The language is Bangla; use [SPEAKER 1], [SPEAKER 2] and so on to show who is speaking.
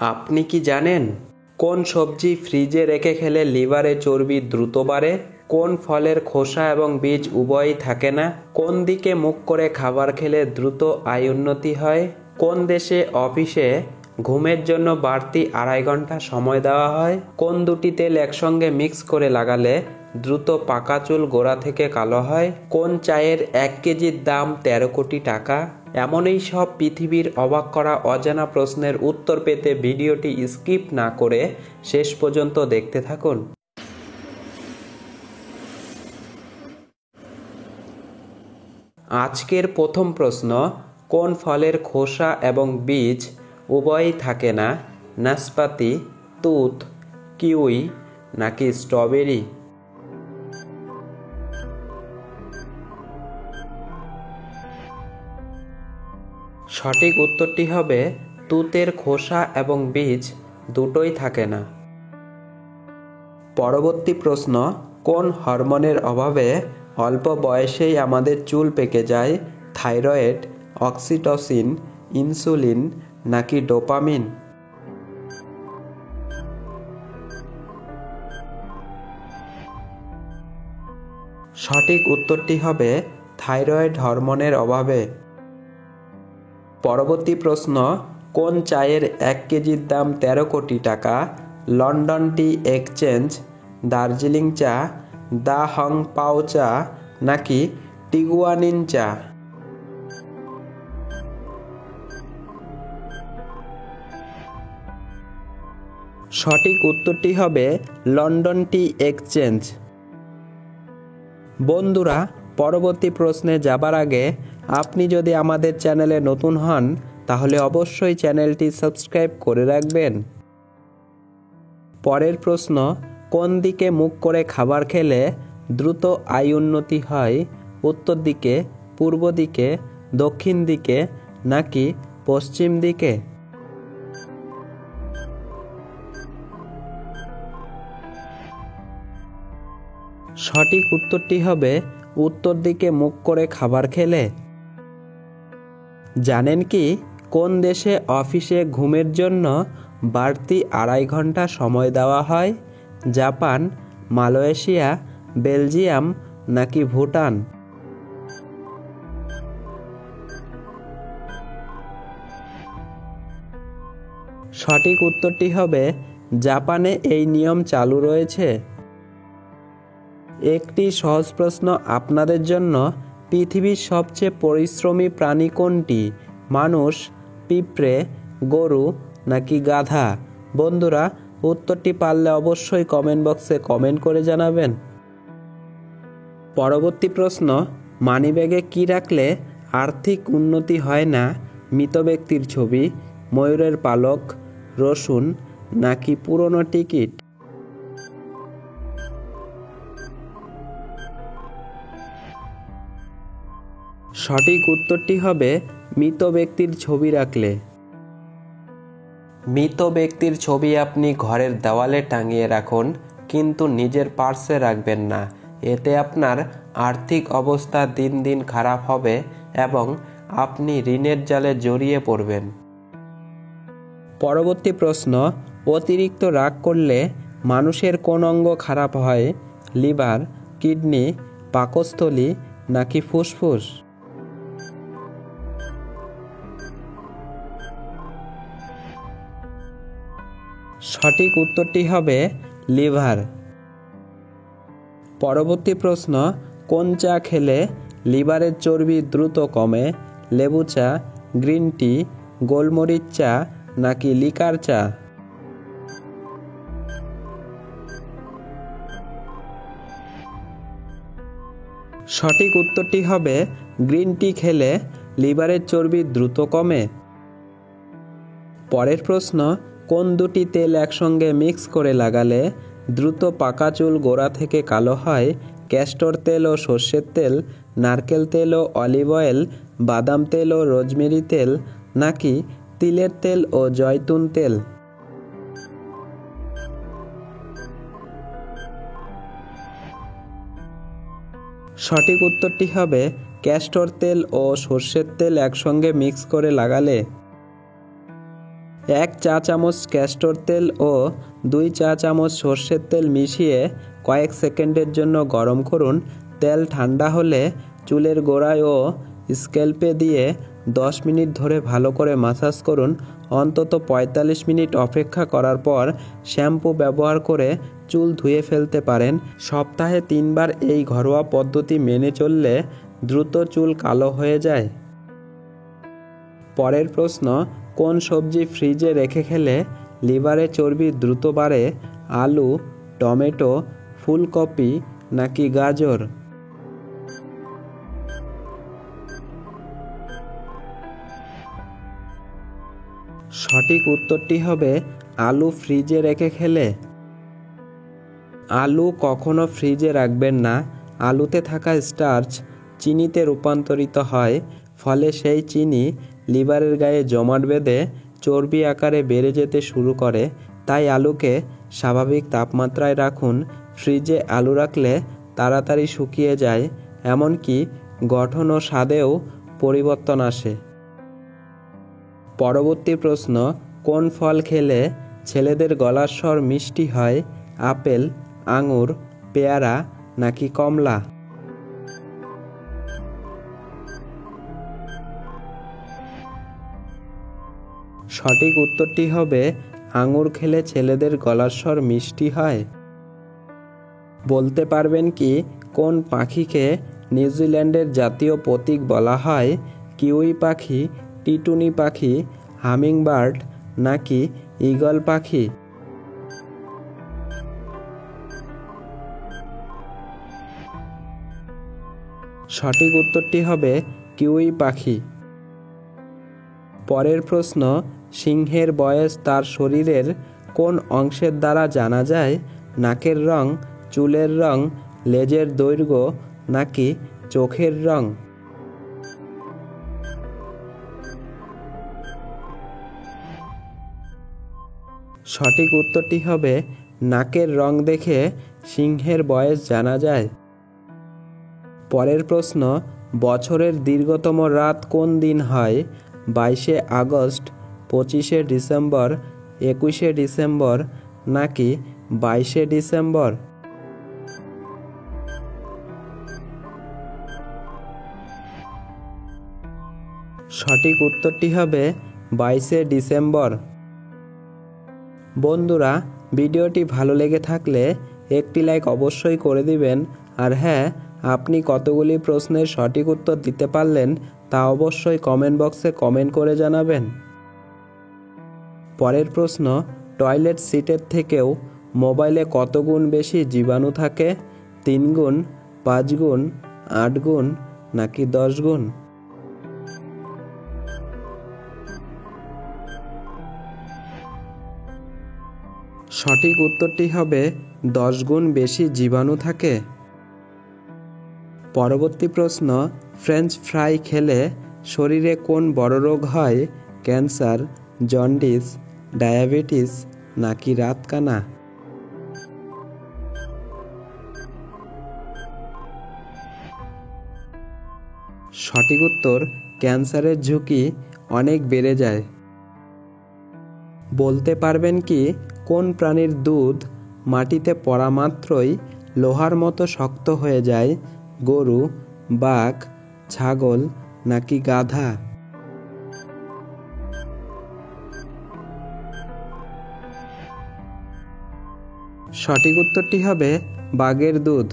[SPEAKER 1] আপনি কি জানেন কোন সবজি ফ্রিজে রেখে খেলে লিভারে চর্বি দ্রুত বাড়ে? কোন ফলের খোসা এবং বীজ উভয়ই থাকে না? কোন দিকে মুখ করে খাবার খেলে দ্রুত আয় উন্নতি হয়? কোন দেশে অফিসে ঘুমের জন্য বাড়তি 2.5 ঘন্টা সময় দেওয়া হয়? কোন দুটি তেল একসঙ্গে মিক্স করে লাগালে দ্রুত পাকা চুল গোড়া থেকে কালো হয়? কোন চায়ের 1 কেজির দাম 13 কোটি টাকা? এমনই সব পৃথিবীর অবাক করা অজানা প্রশ্নের উত্তর পেতে ভিডিওটি স্কিপ না করে শেষ পর্যন্ত দেখতে থাকুন। আজকের প্রথম প্রশ্ন, কোন ফলের খোসা এবং বীজ উভয়ই থাকে না? নাশপাতি, তুঁত, কিউই নাকি স্ট্রবেরি? সঠিক উত্তরটি হবে তুঁতের খোসা এবং বীজ দুটোই থাকে না। পরবর্তী প্রশ্ন, কোন হরমোনের অভাবে অল্প বয়সেই আমাদের চুল পেকে যায়? থাইরয়েড, অক্সিটোসিন, ইনসুলিন নাকি ডোপামিন? সঠিক উত্তরটি হবে থাইরয়েড হরমোনের অভাবে। পরবর্তী প্রশ্ন, কোন চায়ের 1 কেজির দাম 13 কোটি টাকা? লন্ডন টি এক্সচেঞ্জ, দার্জিলিং চা, দা হং পাও চা নাকি টিগুয়ানিন চা? সঠিক উত্তরটি হবে লন্ডন টি এক্সচেঞ্জ। বন্ধুরা, পরবর্তী প্রশ্নে যাবার আগে আপনি যদি আমাদের চ্যানেলে নতুন হন তাহলে অবশ্যই চ্যানেলটি সাবস্ক্রাইব করে রাখবেন। পরের প্রশ্ন, কোন দিকে মুখ করে খাবার খেলে দ্রুত আয় উন্নতি হয়? উত্তর দিকে, পূর্ব দিকে, দক্ষিণ দিকে নাকি পশ্চিম দিকে? সঠিক উত্তরটি হবে উত্তর দিকে মুখ করে খাবার খেলে। জানেন কি কোন দেশে অফিসে ঘুমের জন্য বাড়তি 2.5 ঘন্টা সময় দেওয়া হয়? জাপান, মালয়েশিয়া, বেলজিয়াম নাকি ভুটান? সঠিক উত্তরটি হবে জাপানে এই নিয়ম চালু রয়েছে। একটি সহজ প্রশ্ন আপনাদের জন্য, পৃথিবীর সবচেয়ে পরিশ্রমী প্রাণী কোনটি? মানুষ, পিঁপড়ে, গরু নাকি গাধা? বন্ধুরা, উত্তরটি পারলে অবশ্যই কমেন্ট বক্সে কমেন্ট করে জানাবেন। পরবর্তী প্রশ্ন, মানিব্যাগে কি রাখলে আর্থিক উন্নতি হয় না? মৃত ব্যক্তির ছবি, ময়ূরের পালক, রসুন নাকি পুরনো টিকিট? সঠিক উত্তরটি হবে মৃত ব্যক্তির ছবি রাখলে। মৃত ব্যক্তির ছবি আপনি ঘরের দেওয়ালে টাঙিয়ে রাখুন, কিন্তু নিজের পার্সে রাখবেন না। এতে আপনার আর্থিক অবস্থা দিন দিন খারাপ হবে এবং আপনি ঋণের জালে জড়িয়ে পড়বেন। পরবর্তী প্রশ্ন, অতিরিক্ত রাগ করলে মানুষের কোন অঙ্গ খারাপ হয়? লিভার, কিডনি, পাকস্থলী নাকি ফুসফুস? সঠিক উত্তরটি হবে লিভার। পরবর্তী প্রশ্ন, কোন চা খেলে লিভারের চর্বি দ্রুত কমে? লেবু চা, গ্রিন টি, গোলমরিচ চা নাকি লিকার চা? সঠিক উত্তরটি হবে গ্রিন টি খেলে লিভারের চর্বি দ্রুত কমে। পরের প্রশ্ন, কোন দুটি তেল একসঙ্গে মিক্স করে লাগালে দ্রুত পাকা চুল গোড়া থেকে কালো হয়? ক্যাস্টর তেল ও সর্ষের তেল, নারকেল তেল ও অলিভ অয়েল, বাদাম তেল ও রোজমেরি তেল নাকি তিলের তেল ও জয়তুন তেল? সঠিক উত্তরটি হবে ক্যাস্টর তেল ও সর্ষের তেল একসঙ্গে মিক্স করে লাগালে। 1 চা চামচ ক্যাস্টর তেল ও 2 চা চামচ সর্ষের তেল মিশিয়ে কয়েক সেকেন্ডের জন্য গরম করুন। তেল ঠান্ডা হলে চুলের গোড়ায় ও স্ক্যাল্পে দিয়ে 10 মিনিট ধরে ভালো করে মাসাজ করুন। অন্তত 45 মিনিট অপেক্ষা করার পর শ্যাম্পু ব্যবহার করে চুল ধুয়ে ফেলতে পারেন। সপ্তাহে 3 বার এই ঘরোয়া পদ্ধতি মেনে চললে দ্রুত চুল কালো হয়ে যায়। পরের প্রশ্ন, কোন সবজি ফ্রিজে রেখে খেলে লিভারে চর্বি দ্রুত বাড়ে? আলু, টমেটো, ফুলকপি নাকি গাজর? সঠিক উত্তরটি হবে আলু ফ্রিজে রেখে খেলে। আলু কখনো ফ্রিজে রাখবেন না। আলুতে থাকা স্টার্চ চিনিতে রূপান্তরিত হয়, ফলে সেই চিনি লিভারের গায়ে জমাট বেঁধে চর্বি আকারে বেড়ে যেতে শুরু করে। তাই আলুকে স্বাভাবিক তাপমাত্রায় রাখুন। ফ্রিজে আলু রাখলে তাড়াতাড়ি শুকিয়ে যায়, এমনকি গঠন ও স্বাদেও পরিবর্তন আসে। পরবর্তী প্রশ্ন, কোন ফল খেলে ছেলেদের গলার স্বর মিষ্টি হয়? আপেল, আঙুর, পেয়ারা নাকি কমলা? সঠিক উত্তরটি হবে আঙুর খেলে ছেলেদের গলার স্বর মিষ্টি হয়। বলতে পারবেন কি কোন পাখিকে নিউজিল্যান্ডের জাতীয় প্রতীক বলা হয়? কিউই পাখি, টিটুনি পাখি, হামিংবার্ড নাকি ঈগল পাখি? সঠিক উত্তরটি হবে কিউই পাখি। পরের প্রশ্ন, সিংহের বয়স তার শরীরের কোন অংশের দ্বারা জানা যায়? নাকের রং, চুলের রং, লেজের দৈর্ঘ্য নাকি চোখের রং? সঠিক উত্তরটি হবে নাকের রং দেখে সিংহের বয়স জানা যায়। পরের প্রশ্ন, বছরের দীর্ঘতম রাত কোন দিন হয়? 22শে আগস্ট, 25শে ডিসেম্বর, 21শে ডিসেম্বর নাকি 22শে ডিসেম্বর? সঠিক উত্তরটি হবে 22শে ডিসেম্বর। বন্ধুরা, ভিডিওটি ভালো লেগে থাকলে একটি লাইক অবশ্যই করে দিবেন। আর হ্যাঁ, আপনি কতগুলি প্রশ্নের সঠিক উত্তর দিতে পারলেন তা অবশ্যই কমেন্ট বক্সে কমেন্ট করে জানাবেন। পরের প্রশ্ন, টয়লেট সিটের থেকেও মোবাইলে কত গুণ বেশি জীবাণু থাকে? 3 গুণ, 5 গুণ, 8 গুণ নাকি 10 গুণ? সঠিক উত্তরটি হবে 10 গুণ বেশি জীবাণু থাকে। পরবর্তী প্রশ্ন, ফ্রেঞ্চ ফ্রাই খেলে শরীরে কোন বড় রোগ হয়? ক্যান্সার, জন্ডিস, ডায়াবেটিস নাকি রাতকানা? সঠিক উত্তর ক্যান্সারের ঝুঁকি অনেক বেড়ে যায়। বলতে পারবেন কি কোন প্রাণীর দুধ মাটিতে পড়া মাত্রই লোহার মতো শক্ত হয়ে যায়? গরু, বাঘ, ছাগল নাকি গাধা? সঠিক উত্তরটি হবে বাঘের দুধ।